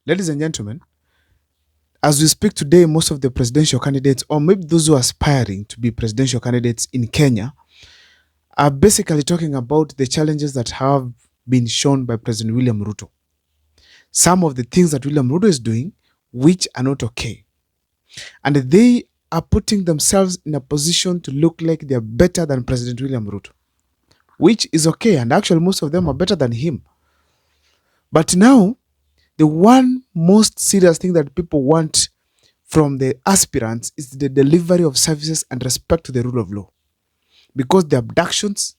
Ladies and gentlemen, as we speak today, most of the presidential candidates, or maybe those who are aspiring to be presidential candidates in Kenya, are basically talking about the challenges that have been shown by President William Ruto. Some of the things that William Ruto is doing, which are not okay. And they are putting themselves in a position to look like they are better than President William Ruto, which is okay. And actually, most of them are better than him. But now, the one most serious thing that people want from the aspirants is the delivery of services and respect to the rule of law. Because the abductions,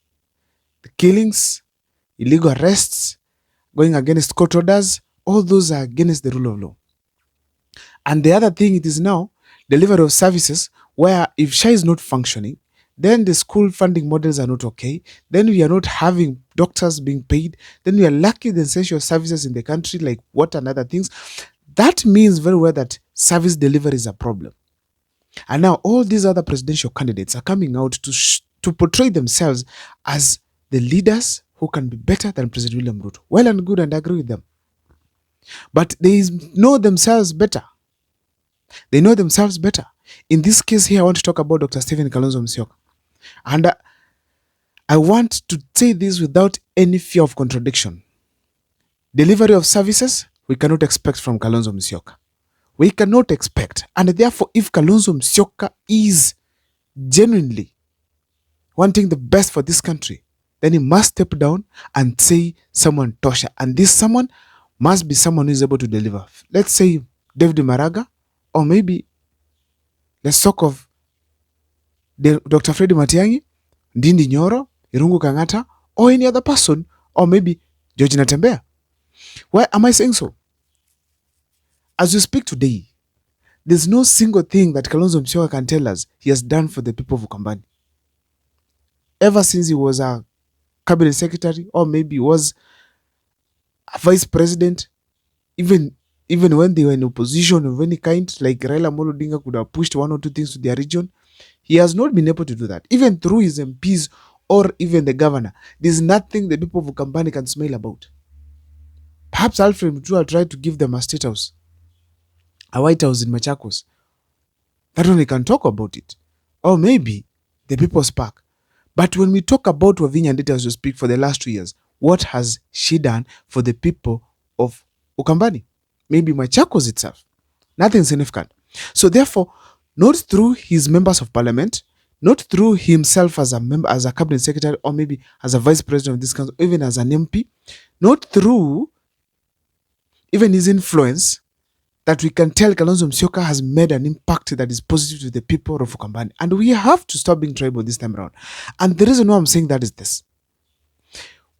the killings, illegal arrests, going against court orders, all those are against the rule of law. And the other thing it is now delivery of services where if SHA is not functioning, then the school funding models are not okay. Then we are not having doctors being paid. Then we are lacking the essential services in the country like water and other things. That means very well that service delivery is a problem. And now all these other presidential candidates are coming out to portray themselves as the leaders who can be better than President William Ruto. Well and good, and I agree with them. But they know themselves better. They know themselves better. In this case here, I want to talk about Dr. Stephen Kalonzo Musyoka. And I want to say this without any fear of contradiction. Delivery of services, we cannot expect from Kalonzo Musyoka. We cannot expect. And therefore, if Kalonzo Musyoka is genuinely wanting the best for this country, then he must step down and say someone tosha. And this someone must be someone who is able to deliver. Let's say David Maraga, or maybe let's talk of Dr. Freddy Matiang'i, Ndindi Nyoro, Irungu Kang'ata, or any other person, or maybe George Natembeya. Why am I saying so? As we speak today, there's no single thing that Kalonzo Musyoka can tell us he has done for the people of Ukambani. Ever since he was a cabinet secretary, or maybe he was a vice president, even when they were in opposition of any kind, like Raila Amolo Odinga could have pushed one or two things to their region, he has not been able to do that. Even through his MPs or even the governor, there's nothing the people of Ukambani can smile about. Perhaps Alfred Mutua tried to give them a state house, a White House in Machakos. That one we can talk about it. Or maybe the People's Park. But when we talk about Wavinya Ndeti as we speak for the last 2 years, what has she done for the people of Ukambani? Maybe Machakos itself. Nothing significant. So therefore, not through his members of parliament, not through himself as a member, as a cabinet secretary, or maybe as a vice president of this council, even as an MP, not through even his influence, that we can tell Kalonzo Musyoka has made an impact that is positive to the people of Ukambani. And we have to stop being tribal this time around. And the reason why I'm saying that is this.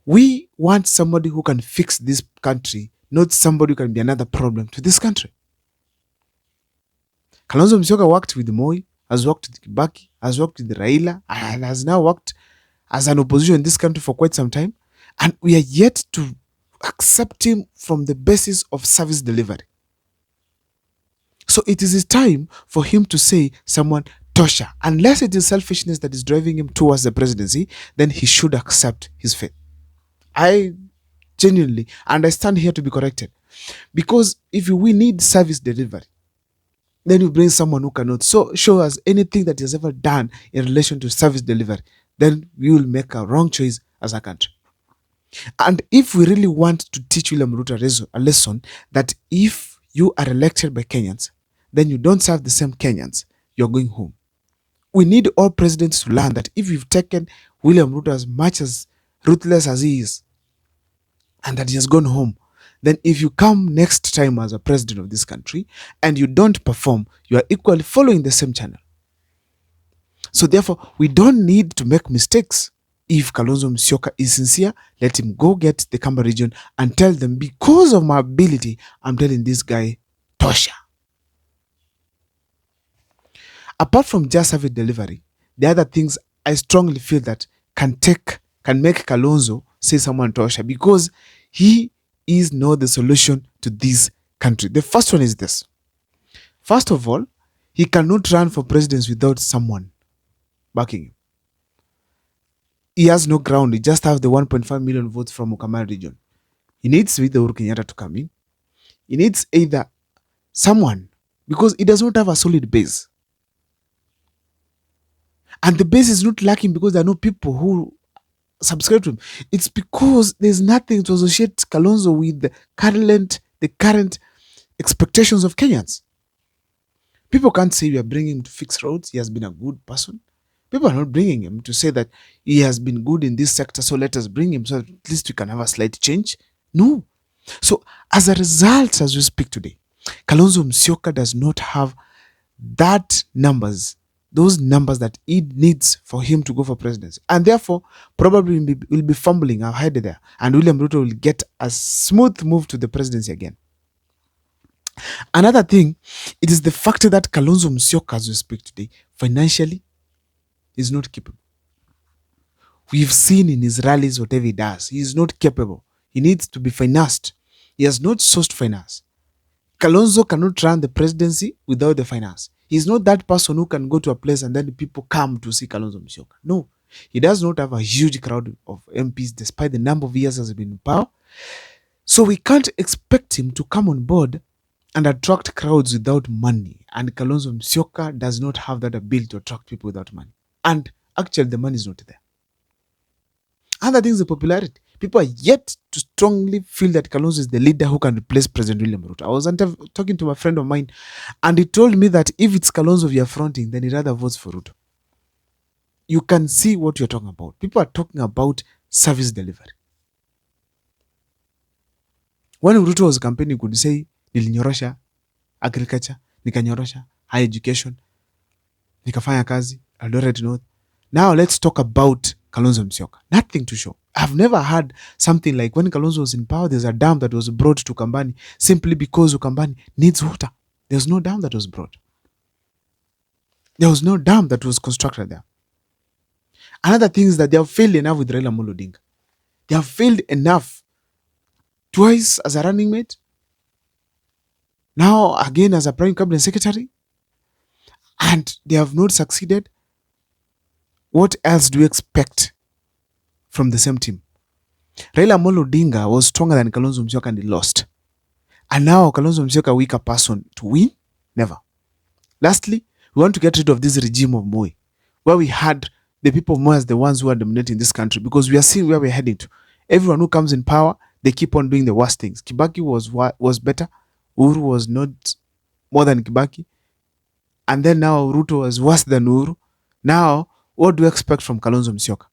We want somebody who can fix this country, not somebody who can be another problem to this country. Kalonzo Musyoka worked with Moi, has worked with Kibaki, has worked with Raila, and has now worked as an opposition in this country for quite some time. And we are yet to accept him from the basis of service delivery. So it is time for him to say someone tosha. Unless it is selfishness that is driving him towards the presidency, then he should accept his fate. I genuinely, and I stand here to be corrected. Because if we need service delivery, then you bring someone who cannot show us anything that he has ever done in relation to service delivery, then we will make a wrong choice as a country. And if we really want to teach William Ruto a lesson that if you are elected by Kenyans, then you don't serve the same Kenyans, you're going home. We need all presidents to learn that if you've taken William Ruto as much as ruthless as he is, and that he has gone home, then if you come next time as a president of this country and you don't perform, you are equally following the same channel. So therefore, we don't need to make mistakes. If Kalonzo Musyoka is sincere, let him go get the Kamba region and tell them, because of my ability, I'm telling this guy, tosha. Apart from just service delivery, the other things I strongly feel that can make Kalonzo say someone tosha, because he is not the solution to this country. The first one is this. First of all, he cannot run for president without someone backing him. He has no ground. He just has the 1.5 million votes from Ukambani region. He needs with the Uhuru Kenyatta to come in. He needs either someone, because he does not have a solid base. And the base is not lacking because there are no people who subscribe to him. It's because there's nothing to associate Kalonzo with the current expectations of Kenyans. People can't say we are bringing him to fix roads. He has been a good person. People are not bringing him to say that he has been good in this sector, so let us bring him so that at least we can have a slight change. No. So as a result, as we speak today, Kalonzo Musyoka does not have those numbers that he needs for him to go for presidency. And therefore, probably will be fumbling ahead there. And William Ruto will get a smooth move to the presidency again. Another thing, it is the fact that Kalonzo Musyoka, as we speak today, financially is not capable. We've seen in his rallies whatever he does. He is not capable. He needs to be financed. He has not sourced finance. Kalonzo cannot run the presidency without the finance. He's not that person who can go to a place and then people come to see Kalonzo Musyoka. No, he does not have a huge crowd of MPs despite the number of years he has been in power. So we can't expect him to come on board and attract crowds without money. And Kalonzo Musyoka does not have that ability to attract people without money. And actually, the money is not there. Other things, the popularity. People are yet to strongly feel that Kalonzo is the leader who can replace President William Ruto. I was talking to a friend of mine, and he told me that if it's Kalonzo we are fronting, then he rather votes for Ruto. You can see what you're talking about. People are talking about service delivery. When Ruto was campaigning, he could say, nilinyorosha agriculture, nikanyorosha high education, nikafanya kazi, Eldoret North. Now let's talk about Kalonzo Musyoka. Nothing to show. I've never heard something like when Kalonzo was in power, there's a dam that was brought to Kambani simply because Ukambani needs water. There's no dam that was brought. There was no dam that was constructed there. Another thing is that they have failed enough with Raila Amolo Odinga. They have failed enough twice as a running mate. Now again as a prime cabinet secretary. And they have not succeeded. What else do you expect from the same team? Raila Amolo Odinga was stronger than Kalonzo Musyoka and he lost. And now Kalonzo Musyoka, a weaker person to win? Never. Lastly, we want to get rid of this regime of Moi, where we had the people of Moi as the ones who are dominating this country, because we are seeing where we're heading to. Everyone who comes in power, they keep on doing the worst things. Kibaki was better. Uhuru was not more than Kibaki. And then now Ruto was worse than Uhuru. Now, what do we expect from Kalonzo Musyoka?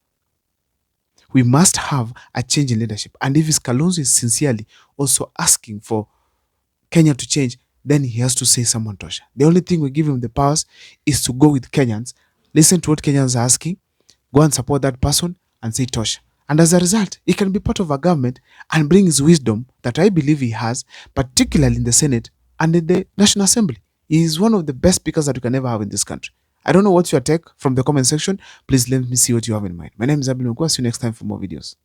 We must have a change in leadership. And if Kalonzo is sincerely also asking for Kenya to change, then he has to say someone tosha. The only thing we give him the powers is to go with Kenyans, listen to what Kenyans are asking, go and support that person and say tosha. And as a result, he can be part of a government and bring his wisdom that I believe he has, particularly in the Senate and in the National Assembly. He is one of the best speakers that we can ever have in this country. I don't know what's your take from the comment section. Please let me see what you have in mind. My name is Abel Mukwa. See you next time for more videos.